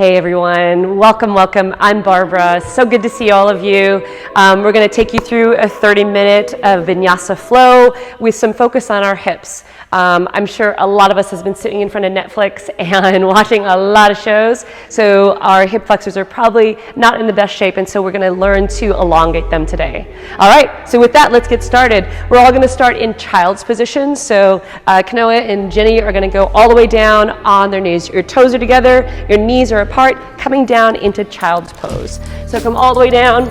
Hey everyone, welcome. I'm Barbara. So good to see all of you. We're going to take you through a 30-minute vinyasa flow with some focus on our hips. I'm sure a lot of us has been sitting in front of Netflix and watching a lot of shows, so our hip flexors are probably not in the best shape, and so we're going to learn to elongate them today. All right, so with that, let's get started. We're all going to start in child's position. So Kanoa and Jenny are going to go all the way down on their knees. Your toes are together, your knees are apart, coming down into child's pose. So come all the way down.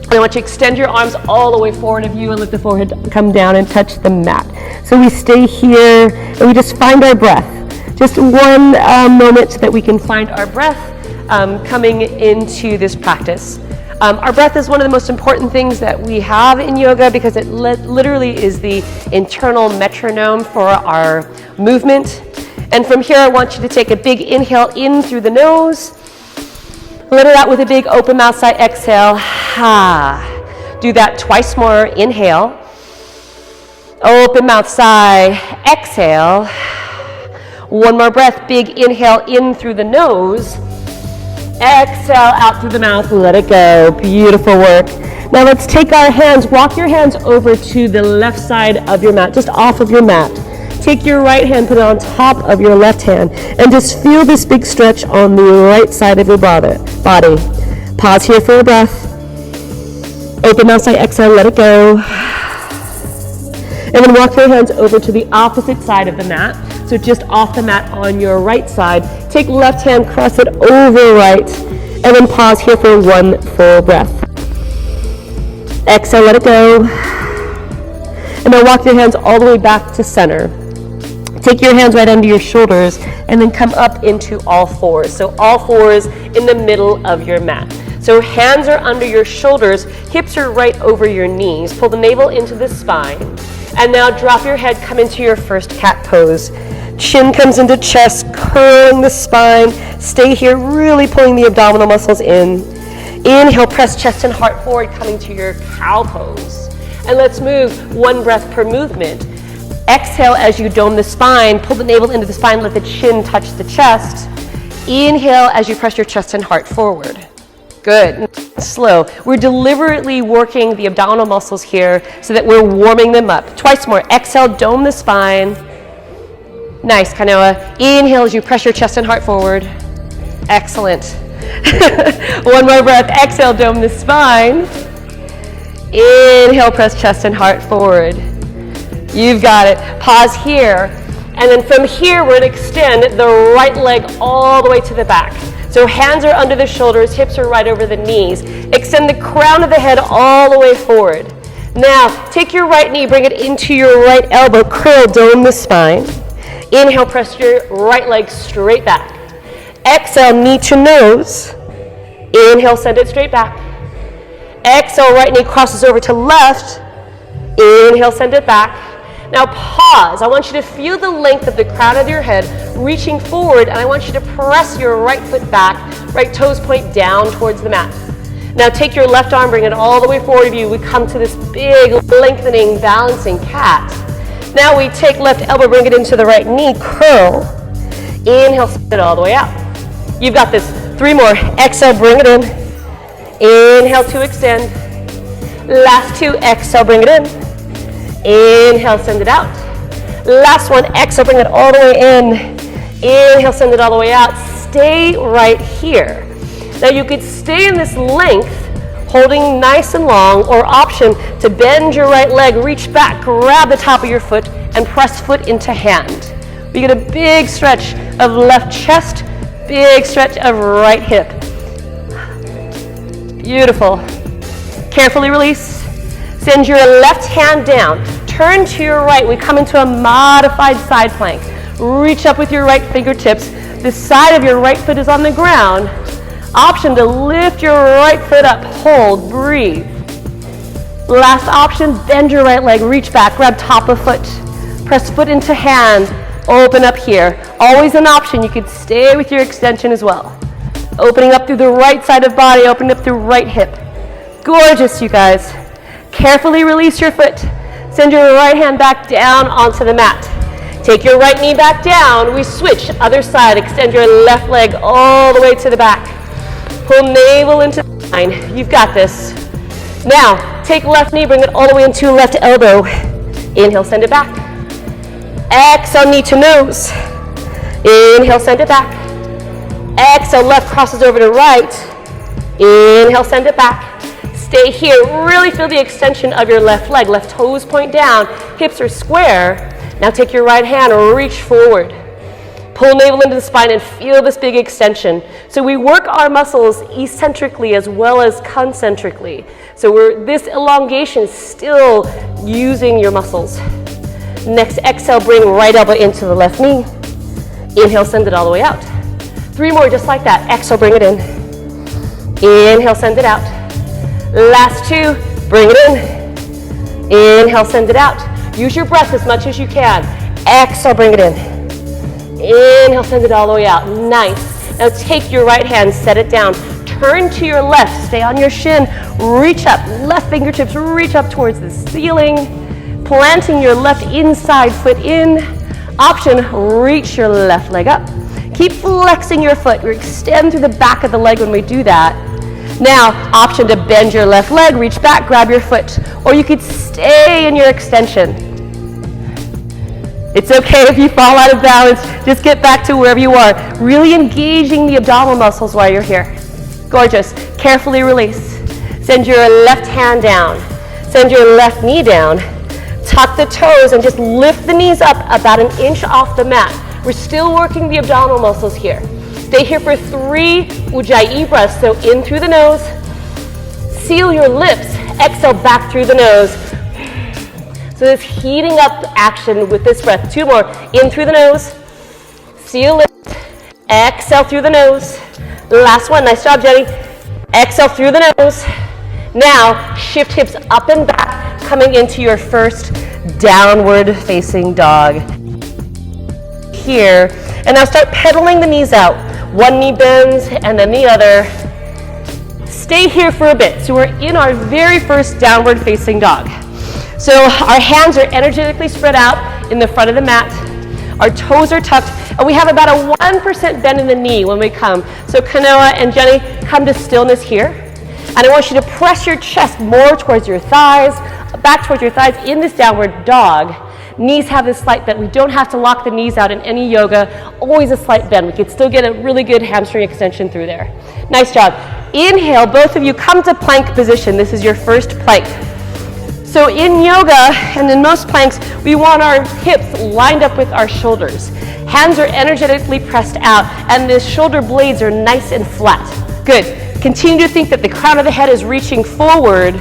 I want you to extend your arms all the way forward of you and let the forehead come down and touch the mat. So we stay here and we just find our breath. Just one moment so that we can find our breath coming into this practice. Our breath is one of the most important things that we have in yoga because it literally is the internal metronome for our movement. And from here, I want you to take a big inhale in through the nose. Let it out with a big open mouth sigh, exhale. Do that twice more. Inhale. Open mouth sigh, exhale. One more breath, big inhale in through the nose. Exhale out through the mouth, let it go. Beautiful work. Now let's take our hands, walk your hands over to the left side of your mat, just off of your mat. Take your right hand, put it on top of your left hand, and just feel this big stretch on the right side of your body. Pause here for a breath. Open mouth sigh, exhale, let it go. And then walk your hands over to the opposite side of the mat. So just off the mat on your right side. Take left hand, cross it over right, and then pause here for one full breath. Exhale, let it go. And then walk your hands all the way back to center. Take your hands right under your shoulders and then come up into all fours. So all fours in the middle of your mat. So hands are under your shoulders, hips are right over your knees. Pull the navel into the spine. And now drop your head, come into your first cat pose. Chin comes into chest, curling the spine. Stay here, really pulling the abdominal muscles in. Inhale, press chest and heart forward, coming to your cow pose. And let's move one breath per movement. Exhale as you dome the spine, pull the navel into the spine, let the chin touch the chest. Inhale as you press your chest and heart forward. Good. Slow. We're deliberately working the abdominal muscles here so that we're warming them up. Twice more. Exhale, dome the spine. Nice, Kanoa. Inhale as you press your chest and heart forward. Excellent. One more breath. Exhale, dome the spine. Inhale, press chest and heart forward. You've got it. Pause here. And then from here, we're going to extend the right leg all the way to the back. So hands are under the shoulders, hips are right over the knees. Extend the crown of the head all the way forward. Now, take your right knee, bring it into your right elbow, curl, dome the spine. Inhale, press your right leg straight back. Exhale, knee to nose. Inhale, send it straight back. Exhale, right knee crosses over to left. Inhale, send it back. Now pause. I want you to feel the length of the crown of your head reaching forward, and I want you to press your right foot back, right toes point down towards the mat. Now take your left arm, bring it all the way forward of you. We come to this big lengthening balancing cat. Now we take left elbow, bring it into the right knee, curl. Inhale, send it all the way out. You've got this. 3 more. Exhale, bring it in. Inhale to extend. Last 2. Exhale, bring it in. Inhale, send it out. Last one, exhale, bring it all the way in. Inhale, send it all the way out. Stay right here. Now you could stay in this length, holding nice and long, or option to bend your right leg, reach back, grab the top of your foot, and press foot into hand. We get a big stretch of left chest, big stretch of right hip. Beautiful. Carefully release. Send your left hand down. Turn to your right. We come into a modified side plank. Reach up with your right fingertips. The side of your right foot is on the ground. Option to lift your right foot up. Hold. Breathe. Last option, bend your right leg. Reach back. Grab top of foot. Press foot into hand. Open up here. Always an option. You could stay with your extension as well. Opening up through the right side of body. Opening up through right hip. Gorgeous, you guys. Carefully release your foot. Send your right hand back down onto the mat. Take your right knee back down. We switch, other side. Extend your left leg all the way to the back. Pull navel into the spine. You've got this. Now, take left knee, bring it all the way into left elbow. Inhale, send it back. Exhale, knee to nose. Inhale, send it back. Exhale, left crosses over to right. Inhale, send it back. Stay here. Really feel the extension of your left leg. Left toes point down. Hips are square. Now take your right hand, reach forward. Pull navel into the spine and feel this big extension. So we work our muscles eccentrically as well as concentrically. So this elongation is still using your muscles. Next, exhale, bring right elbow into the left knee. Inhale, send it all the way out. 3 more just like that. Exhale, bring it in. Inhale, send it out. Last 2, bring it in. Inhale, send it out. Use your breath as much as you can. Exhale, bring it in. Inhale, send it all the way out. Nice. Now take your right hand, set it down. Turn to your left, stay on your shin. Reach up, left fingertips reach up towards the ceiling. Planting your left inside foot in. Option, reach your left leg up. Keep flexing your foot. You extend through the back of the leg when we do that. Now, option to bend your left leg, reach back, grab your foot. Or you could stay in your extension. It's okay if you fall out of balance. Just get back to wherever you are. Really engaging the abdominal muscles while you're here. Gorgeous. Carefully release. Send your left hand down. Send your left knee down. Tuck the toes and just lift the knees up about 1 inch off the mat. We're still working the abdominal muscles here. Stay here for 3 Ujjayi breaths. So in through the nose. Seal your lips. Exhale back through the nose. So this heating up action with this breath. 2 more. In through the nose. Seal lips. Exhale through the nose. Last one. Nice job, Jenny. Exhale through the nose. Now, shift hips up and back, coming into your first downward facing dog. Here. And now start pedaling the knees out. 1 knee bends and then the other. Stay here for a bit. So we're in our very first downward facing dog. So our hands are energetically spread out in the front of the mat. Our toes are tucked, and we have about a 1% bend in the knee when we come. So Kanoa and Jenny, come to stillness here. And I want you to press your chest more towards your thighs, back towards your thighs in this downward dog. Knees have this slight bend. We don't have to lock the knees out in any yoga. Always a slight bend. We can still get a really good hamstring extension through there. Nice job. Inhale, both of you come to plank position. This is your first plank. So in yoga and in most planks, we want our hips lined up with our shoulders. Hands are energetically pressed out and the shoulder blades are nice and flat. Good. Continue to think that the crown of the head is reaching forward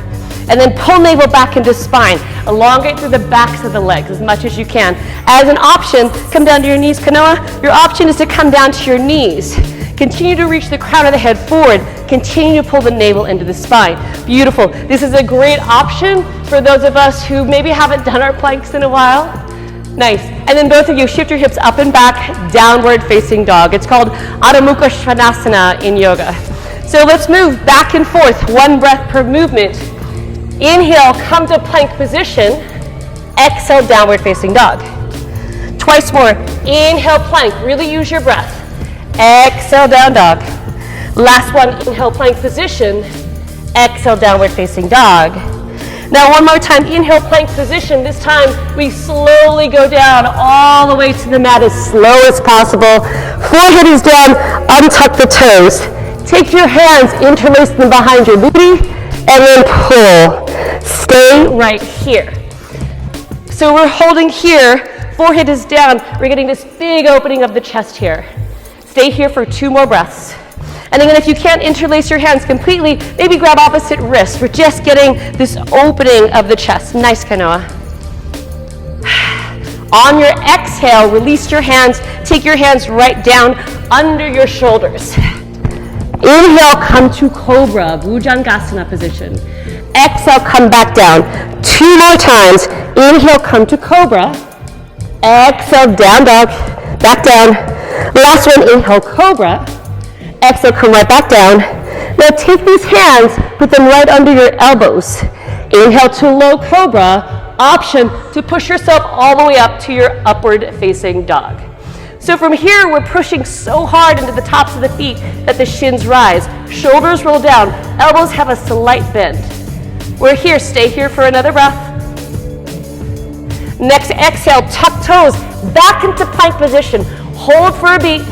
and then pull navel back into spine. Elongate through the backs of the legs as much as you can. As an option, come down to your knees, Kanoa. Your option is to come down to your knees. Continue to reach the crown of the head forward. Continue to pull the navel into the spine. Beautiful. This is a great option for those of us who maybe haven't done our planks in a while. Nice. And then both of you shift your hips up and back, downward facing dog. It's called Adho Mukha Svanasana in yoga. So let's move back and forth, 1 breath per movement. Inhale, come to plank position. Exhale, downward facing dog. Twice more. Inhale, plank. Really use your breath. Exhale, down dog. Last one, inhale, plank position. Exhale, downward facing dog. Now 1 more time, inhale, plank position. This time we slowly go down all the way to the mat as slow as possible. Forehead is down, untuck the toes. Take your hands, interlace them behind your booty, and then pull. Stay right here. So we're holding here, forehead is down. We're getting this big opening of the chest here. Stay here for 2 more breaths. And again, if you can't interlace your hands completely, maybe grab opposite wrists. We're just getting this opening of the chest. Nice, Kanoa. On your exhale, release your hands. Take your hands right down under your shoulders. Inhale, come to Cobra, Bhujangasana position. Exhale, come back down. 2 more times. Inhale, come to Cobra. Exhale, down dog. Back down. Last one, inhale, Cobra. Exhale, come right back down. Now take these hands, put them right under your elbows. Inhale to low cobra, option to push yourself all the way up to your upward facing dog. So from here, we're pushing so hard into the tops of the feet that the shins rise. Shoulders roll down, elbows have a slight bend. We're here, stay here for another breath. Next exhale, tuck toes, back into plank position. Hold for a beat.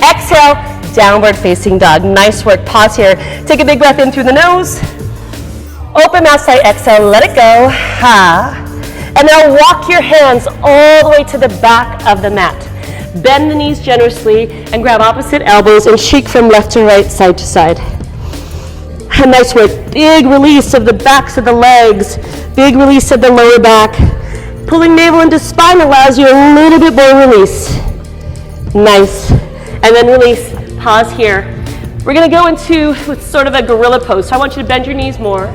Exhale, downward facing dog. Nice work, pause here. Take a big breath in through the nose. Open mouth side, exhale, let it go. Ha. And now walk your hands all the way to the back of the mat. Bend the knees generously and grab opposite elbows and shake from left to right, side to side. And nice work. Big release of the backs of the legs. Big release of the lower back. Pulling navel into spine allows you a little bit more release. Nice. And then release. Pause here. We're going to go into sort of a gorilla pose. So I want you to bend your knees more.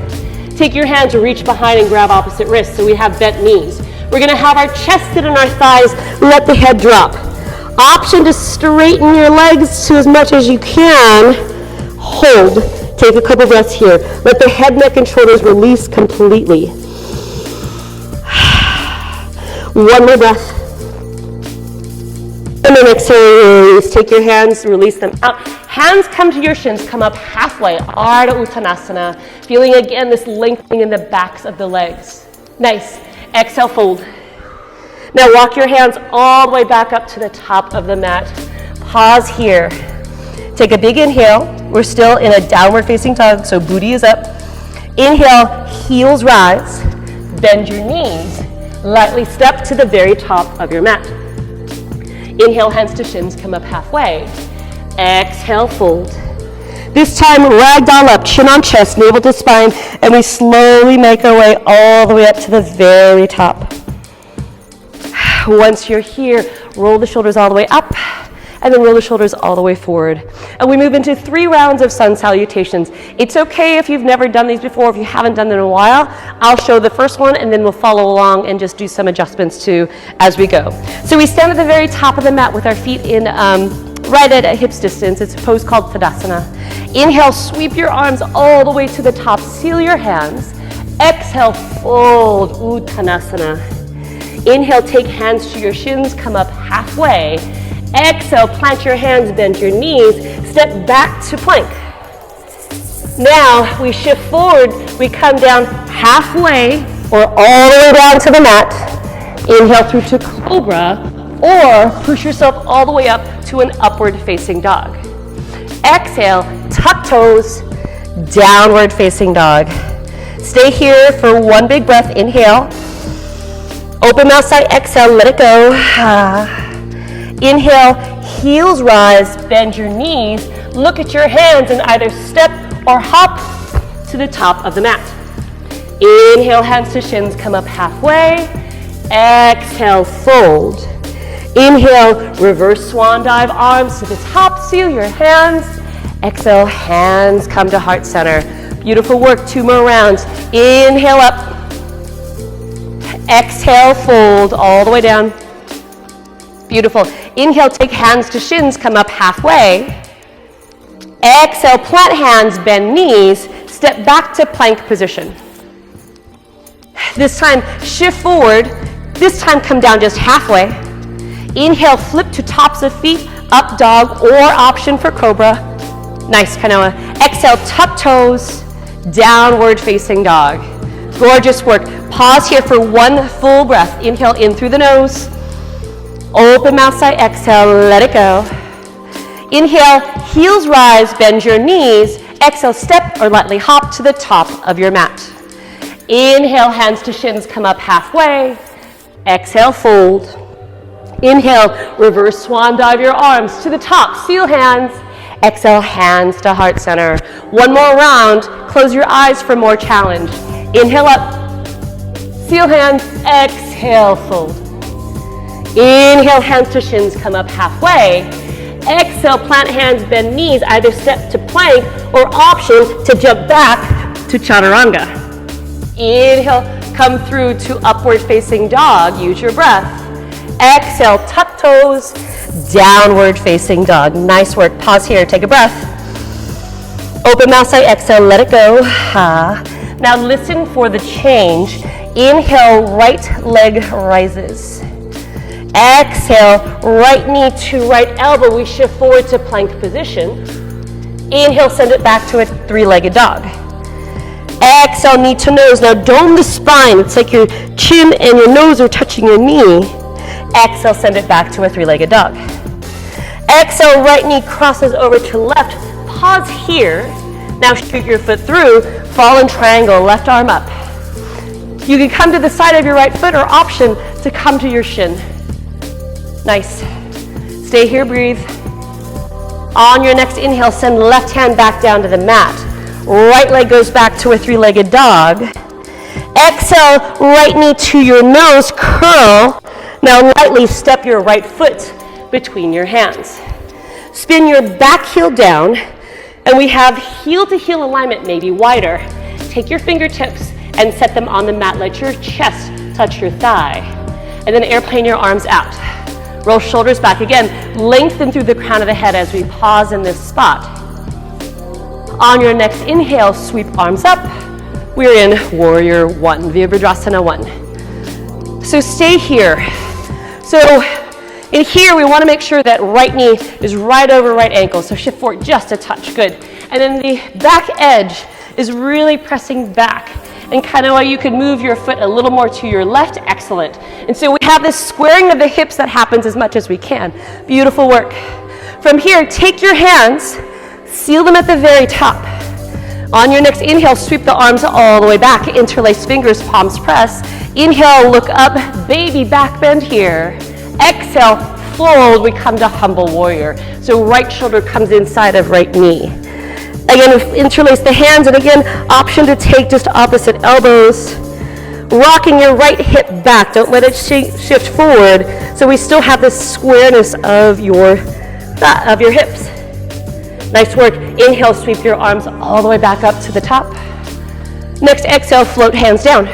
Take your hands, reach behind and grab opposite wrists so we have bent knees. We're going to have our chest sit on our thighs. Let the head drop. Option to straighten your legs to as much as you can. Hold. Take a couple breaths here. Let the head, neck, and shoulders release completely. One more breath. And then exhale, release. Take your hands, release them out. Hands come to your shins, come up halfway. Ardha Uttanasana. Feeling again this lengthening in the backs of the legs. Nice. Exhale, fold. Now walk your hands all the way back up to the top of the mat. Pause here. Take a big inhale. We're still in a downward facing dog, so booty is up. Inhale, heels rise. Bend your knees. Lightly step to the very top of your mat. Inhale, hands to shins, come up halfway. Exhale, fold. This time, ragdoll up, chin on chest, navel to spine, and we slowly make our way all the way up to the very top. Once you're here, roll the shoulders all the way up, and then roll the shoulders all the way forward. And we move into 3 rounds of sun salutations. It's okay if you've never done these before, if you haven't done them in a while. I'll show the first one, and then we'll follow along and just do some adjustments too as we go. So we stand at the very top of the mat with our feet in right at a hip's distance. It's a pose called Tadasana. Inhale, sweep your arms all the way to the top. Seal your hands. Exhale, fold, Uttanasana. Inhale, take hands to your shins, come up halfway. Exhale, plant your hands, bend your knees, step back to plank. Now we shift forward, we come down halfway or all the way down to the mat. Inhale through to cobra or push yourself all the way up to an upward facing dog. Exhale, tuck toes, downward facing dog. Stay here for one big breath, inhale. Open mouth side, exhale, let it go. Inhale, heels rise, bend your knees, look at your hands and either step or hop to the top of the mat. Inhale, hands to shins, come up halfway. Exhale, fold. Inhale, reverse swan dive, arms to the top, seal your hands. Exhale, hands come to heart center. Beautiful work, 2 more rounds. Inhale up. Exhale, fold all the way down. Beautiful. Inhale, take hands to shins, come up halfway. Exhale, plant hands, bend knees, step back to plank position. This time, shift forward. This time, come down just halfway. Inhale, flip to tops of feet, up dog, or option for cobra. Nice, Kanoa. Exhale, tuck toes, downward facing dog. Gorgeous work. Pause here for one full breath. Inhale in through the nose. Open mouth side, exhale, let it go. Inhale, heels rise, bend your knees. Exhale, step or lightly hop to the top of your mat. Inhale, hands to shins, come up halfway. Exhale, fold. Inhale, reverse swan dive your arms to the top, seal hands. Exhale, hands to heart center. One more round, close your eyes for more challenge. Inhale up, seal hands, exhale, fold. Inhale, hands to shins, come up halfway. Exhale, plant hands, bend knees, either step to plank or option to jump back to chaturanga. Inhale, come through to upward facing dog, use your breath. Exhale, tuck toes, downward facing dog. Nice work, pause here, take a breath. Open mouth side, exhale, let it go. Now listen for the change. Inhale, right leg rises. Exhale, right knee to right elbow. We shift forward to plank position. Inhale, send it back to a three-legged dog. Exhale, knee to nose. Now dome the spine. It's like your chin and your nose are touching your knee. Exhale, send it back to a three-legged dog. Exhale, right knee crosses over to left. Pause here. Now shoot your foot through. Fallen triangle, left arm up. You can come to the side of your right foot or option to come to your shin. Nice. Stay here, breathe. On your next inhale, send left hand back down to the mat. Right leg goes back to a three-legged dog. Exhale, right knee to your nose, curl. Now lightly step your right foot between your hands. Spin your back heel down, and we have heel to heel alignment, maybe wider. Take your fingertips and set them on the mat. Let your chest touch your thigh. And then airplane your arms out. Roll shoulders back again. Lengthen through the crown of the head as we pause in this spot. On your next inhale, sweep arms up. We're in Warrior One, Virabhadrasana 1. So stay here. So in here, we want to make sure that right knee is right over right ankle. So shift forward just a touch, good. And then the back edge is really pressing back. And kind of while you can move your foot a little more to your left, excellent. And so we have this squaring of the hips that happens as much as we can. Beautiful work. From here, take your hands, seal them at the very top. On your next inhale, sweep the arms all the way back. Interlace fingers, palms press. Inhale, look up, baby back bend here. Exhale, fold, we come to humble warrior. So right shoulder comes inside of right knee. Again, interlace the hands, and again, option to take just opposite elbows. Rocking your right hip back, don't let it shift forward. So we still have this squareness of your hips. Nice work. Inhale, sweep your arms all the way back up to the top. Next exhale, float hands down.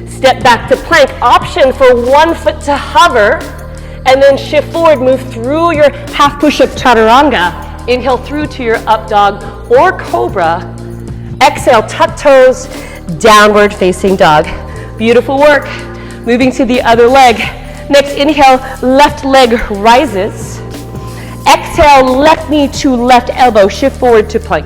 Step back to plank. Option for one foot to hover, and then shift forward, move through your half push-up chaturanga. Inhale through to your up dog or cobra. Exhale, tuck toes, downward facing dog. Beautiful work. Moving to the other leg. Next inhale, left leg rises. Exhale, left knee to left elbow, shift forward to plank.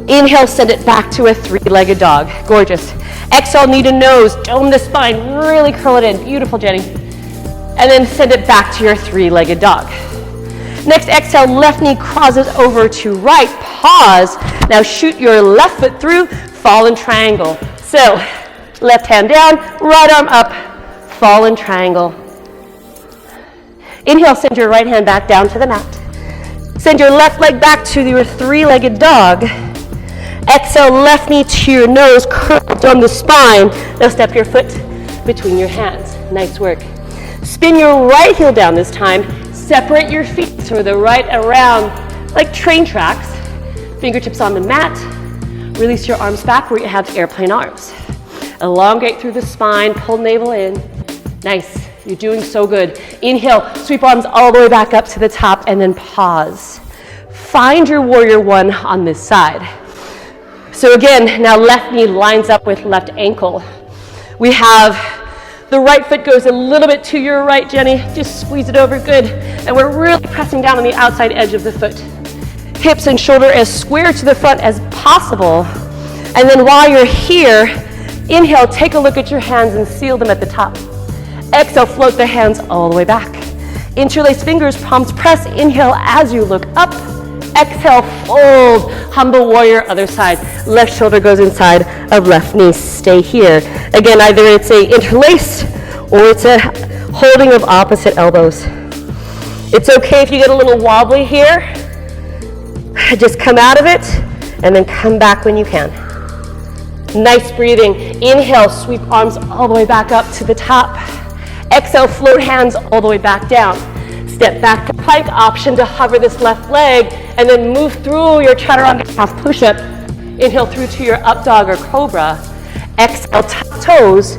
Inhale, send it back to a three-legged dog. Gorgeous. Exhale, knee to nose, dome the spine, really curl it in. Beautiful, Jenny. And then send it back to your three-legged dog. Next exhale, left knee crosses over to right, pause. Now shoot your left foot through, fallen triangle. So, left hand down, right arm up, fallen triangle. Inhale, send your right hand back down to the mat. Send your left leg back to your three-legged dog. Exhale, left knee to your nose, curl down the spine. Now step your foot between your hands. Nice work. Spin your right heel down this time. Separate your feet so the right around like train tracks. Fingertips on the mat. Release your arms back where you have airplane arms. Elongate through the spine, pull navel in. Nice, you're doing so good. Inhale, sweep arms all the way back up to the top and then pause. Find your Warrior One on this side. So again, now left knee lines up with left ankle. We have the right foot goes a little bit to your right, Jenny. Just squeeze it over, good. And we're really pressing down on the outside edge of the foot. Hips and shoulder as square to the front as possible. And then while you're here, inhale, take a look at your hands and seal them at the top. Exhale, float the hands all the way back. Interlace fingers, palms press. Inhale as you look up. Exhale, fold, humble warrior, other side. Left shoulder goes inside of left knee. Stay here. Again, either it's a interlaced or it's a holding of opposite elbows. It's okay if you get a little wobbly here. Just come out of it and then come back when you can. Nice breathing. Inhale, sweep arms all the way back up to the top. Exhale, float hands all the way back down. Step back to plank, option to hover this left leg and then move through your chaturanga half push-up. Inhale through to your up dog or cobra. Exhale, tuck toes,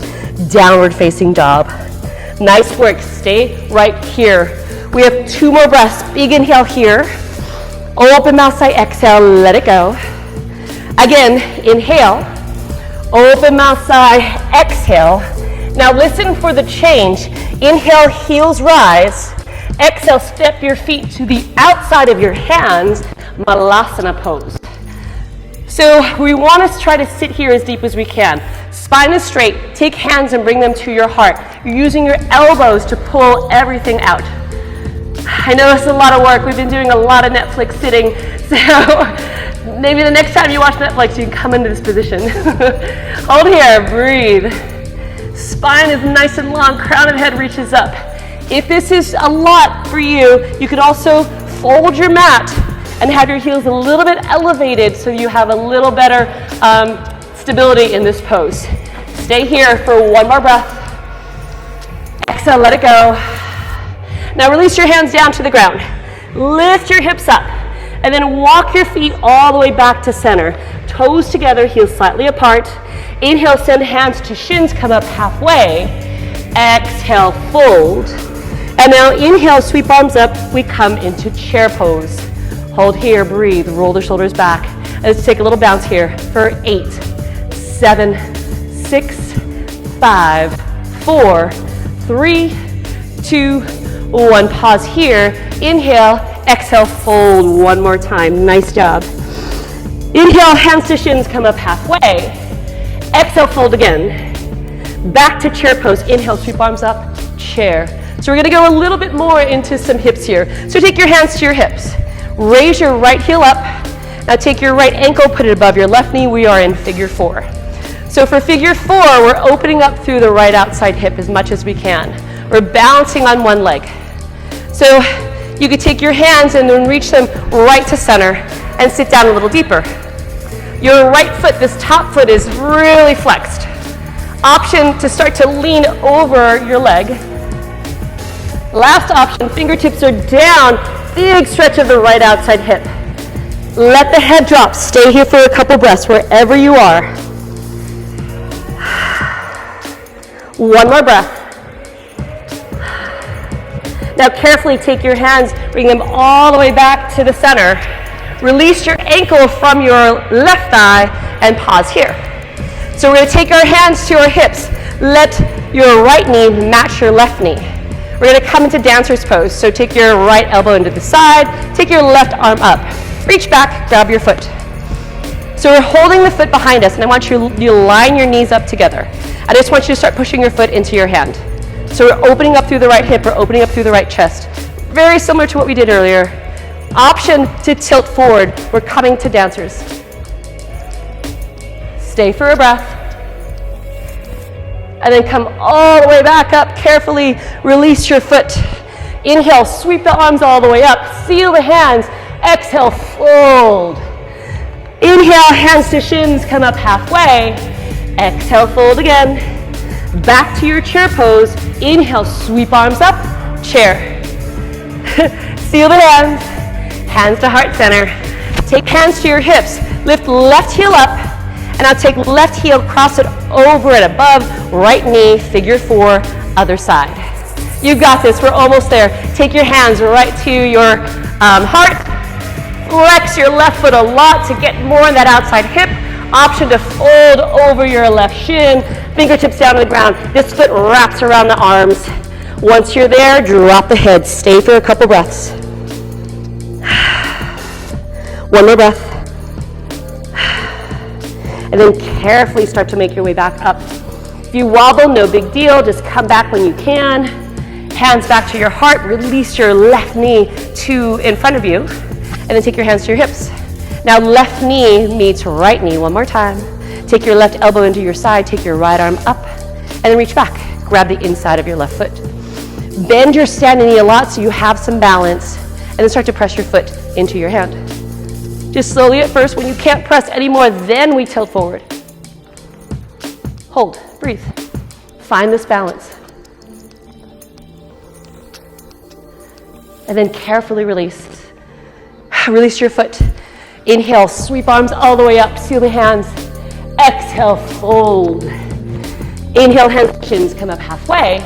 downward facing dog. Nice work, stay right here. We have 2 more breaths. Big inhale here. Open mouth, sigh, exhale, let it go. Again, inhale. Open mouth sigh, exhale. Now listen for the change. Inhale, heels rise. Exhale, step your feet to the outside of your hands, Malasana pose. So we want to try to sit here as deep as we can. Spine is straight. Take hands and bring them to your heart. You're using your elbows to pull everything out. I know it's a lot of work. We've been doing a lot of Netflix sitting, so maybe the next time you watch Netflix, you can come into this position. Hold here, breathe. Spine is nice and long, crown of head reaches up. If this is a lot for you, you could also fold your mat and have your heels a little bit elevated so you have a little better stability in this pose. Stay here for one more breath. Exhale, let it go. Now release your hands down to the ground. Lift your hips up and then walk your feet all the way back to center. Toes together, heels slightly apart. Inhale, send hands to shins, come up halfway. Exhale, fold. And now inhale, sweep arms up. We come into chair pose. Hold here, breathe, roll the shoulders back. Let's take a little bounce here for 8, 7, 6, 5, 4, 3, 2, 1. Pause here. Inhale, exhale, fold one more time. Nice job. Inhale, hands to shins, come up halfway. Exhale, fold again. Back to chair pose. Inhale, sweep arms up, chair. So we're going to go a little bit more into some hips here. So take your hands to your hips. Raise your right heel up. Now take your right ankle, put it above your left knee. We are in figure 4. So for figure 4, we're opening up through the right outside hip as much as we can. We're balancing on one leg. So you could take your hands and then reach them right to center and sit down a little deeper. Your right foot, this top foot, is really flexed. Option to start to lean over your leg. Last option, fingertips are down. Big stretch of the right outside hip. Let the head drop. Stay here for a couple breaths wherever you are. One more breath. Now carefully take your hands, bring them all the way back to the center. Release your ankle from your left thigh and pause here. So we're going to take our hands to our hips. Let your right knee match your left knee. We're going to come into dancer's pose. So take your right elbow into the side, take your left arm up. Reach back, grab your foot. So we're holding the foot behind us, and I want you to line your knees up together. I just want you to start pushing your foot into your hand. So we're opening up through the right hip, we're opening up through the right chest. Very similar to what we did earlier. Option to tilt forward. We're coming to dancers. Stay for a breath. And then come all the way back up. Carefully release your foot. Inhale, sweep the arms all the way up. Seal the hands. Exhale, fold. Inhale, hands to shins, come up halfway. Exhale, fold again. Back to your chair pose. Inhale, sweep arms up, chair. Seal the hands. Hands to heart center. Take hands to your hips. Lift left heel up. And now take left heel, cross it over and above, right knee, figure 4, other side. You got this, we're almost there. Take your hands right to your heart. Flex your left foot a lot to get more in that outside hip. Option to fold over your left shin, fingertips down to the ground. This foot wraps around the arms. Once you're there, drop the head. Stay for a couple breaths. One more breath. And then carefully start to make your way back up. If you wobble, no big deal. Just come back when you can. Hands back to your heart. Release your left knee to in front of you. And then take your hands to your hips. Now left knee meets right knee. One more time. Take your left elbow into your side. Take your right arm up. And then reach back. Grab the inside of your left foot. Bend your standing knee a lot so you have some balance. And then start to press your foot into your hand. Just slowly at first. When you can't press anymore, then we tilt forward. Hold. Breathe. Find this balance. And then carefully release. Release your foot. Inhale, sweep arms all the way up. Seal the hands. Exhale, fold. Inhale, hands, shins come up halfway.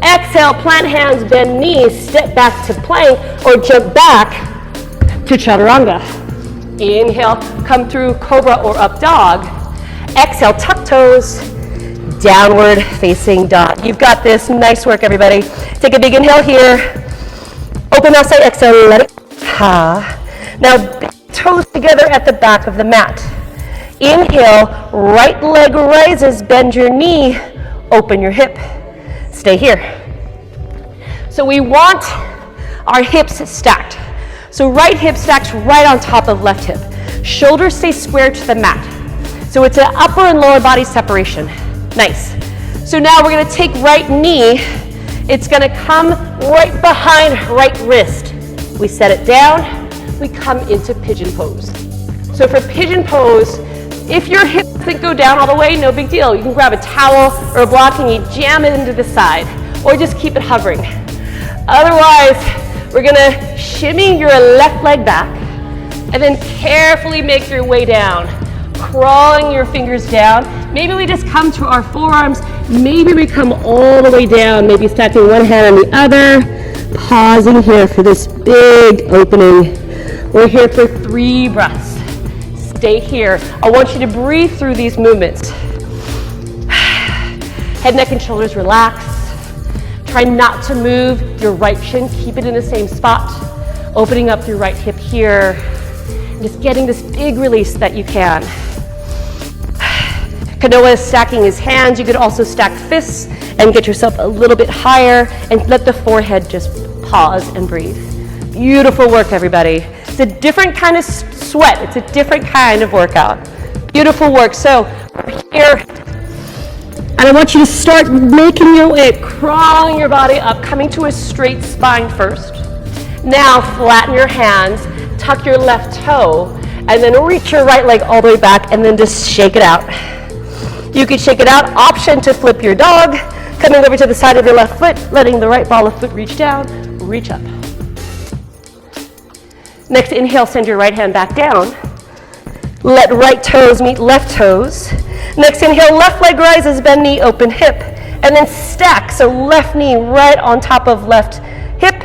Exhale, plant hands, bend knees, step back to plank or jump back to chaturanga. Inhale, come through cobra or up dog. exhale, tuck toes, downward facing dog. You've got this. Nice work, everybody. Take a big inhale here. Open outside, exhale, let it. Now, toes together at the back of the mat. Inhale, right leg rises, bend your knee, open your hip. Stay here. So we want our hips stacked. So right hip stacked right on top of left hip. Shoulders stay square to the mat. So it's an upper and lower body separation. Nice. So now we're gonna take right knee. It's gonna come right behind right wrist. We set it down, we come into pigeon pose. So for pigeon pose, if your hip doesn't go down all the way, no big deal. You can grab a towel or a block and you jam it into the side, or just keep it hovering. Otherwise, we're gonna shimmy your left leg back and then carefully make your way down, crawling your fingers down. Maybe we just come to our forearms, maybe we come all the way down, maybe stacking one hand on the other, pausing here for this big opening. We're here for 3 breaths. Stay here. I want you to breathe through these movements. Head, neck, and shoulders relax. Try not to move your right shin. Keep it in the same spot. Opening up your right hip here. Just getting this big release that you can. Kanoa is stacking his hands. You could also stack fists and get yourself a little bit higher and let the forehead just pause and breathe. Beautiful work, everybody. It's a different kind of sweat. It's a different kind of workout. Beautiful work. So we're here, and I want you to start making your way, crawling your body up, coming to a straight spine first. Now flatten your hands, tuck your left toe, and then reach your right leg all the way back, and then just shake it out. You could shake it out. Option to flip your dog, coming over to the side of your left foot, letting the right ball of foot reach down, reach up. Next inhale, send your right hand back down. Let right toes meet left toes. Next inhale, left leg rises, bend knee, open hip. And then stack, so left knee right on top of left hip.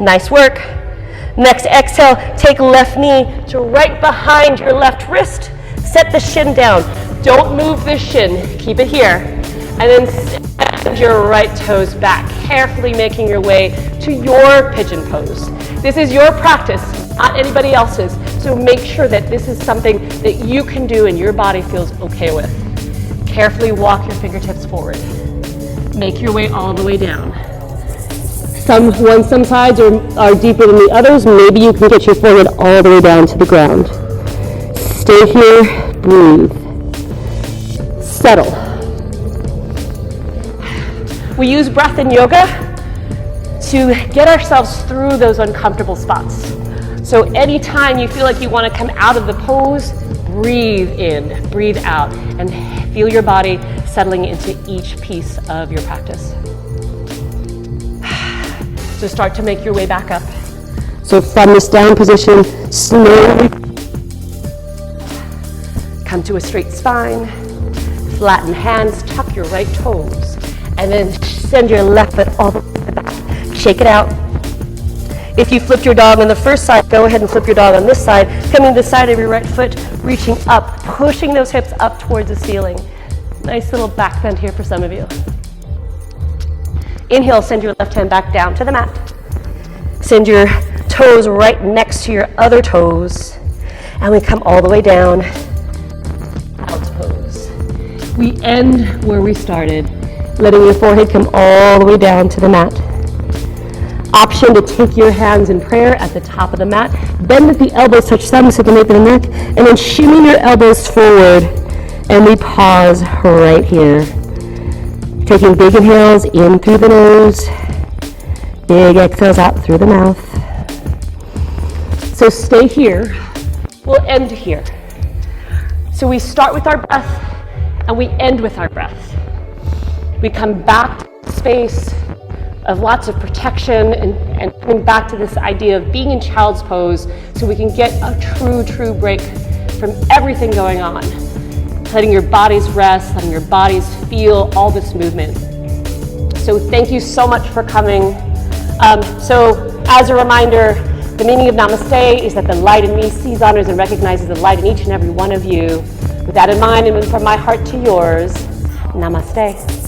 Nice work. Next exhale, take left knee to right behind your left wrist. Set the shin down. Don't move the shin, keep it here. And then send your right toes back, carefully making your way to your pigeon pose. This is your practice, not anybody else's. So make sure that this is something that you can do and your body feels okay with. Carefully walk your fingertips forward. Make your way all the way down. Some sides are deeper than the others. Maybe you can get your forehead all the way down to the ground. Stay here, breathe. Settle. We use breath in yoga to get ourselves through those uncomfortable spots. So anytime you feel like you want to come out of the pose, breathe in, breathe out, and feel your body settling into each piece of your practice. So start to make your way back up. So from this down position, slowly come to a straight spine, flatten hands, tuck your right toes, and then send your left foot all the way to the back. Shake it out. If you flipped your dog on the first side, go ahead and flip your dog on this side, coming to the side of your right foot, reaching up, pushing those hips up towards the ceiling. Nice little back bend here for some of you. Inhale, send your left hand back down to the mat. Send your toes right next to your other toes, and we come all the way down. Child's pose. We end where we started, letting your forehead come all the way down to the mat. Option to take your hands in prayer at the top of the mat. Bend at the elbows, touch thumbs at the nape of the neck, and then shimmy your elbows forward. And we pause right here. Taking big inhales in through the nose, big exhales out through the mouth. So stay here. We'll end here. So we start with our breath and we end with our breath. We come back to space of lots of protection and coming back to this idea of being in child's pose so we can get a true break from everything going on. Letting your bodies rest, letting your bodies feel all this movement. So thank you so much for coming. So as a reminder, the meaning of Namaste is that the light in me sees, honors, and recognizes the light in each and every one of you. With that in mind, and from my heart to yours, namaste.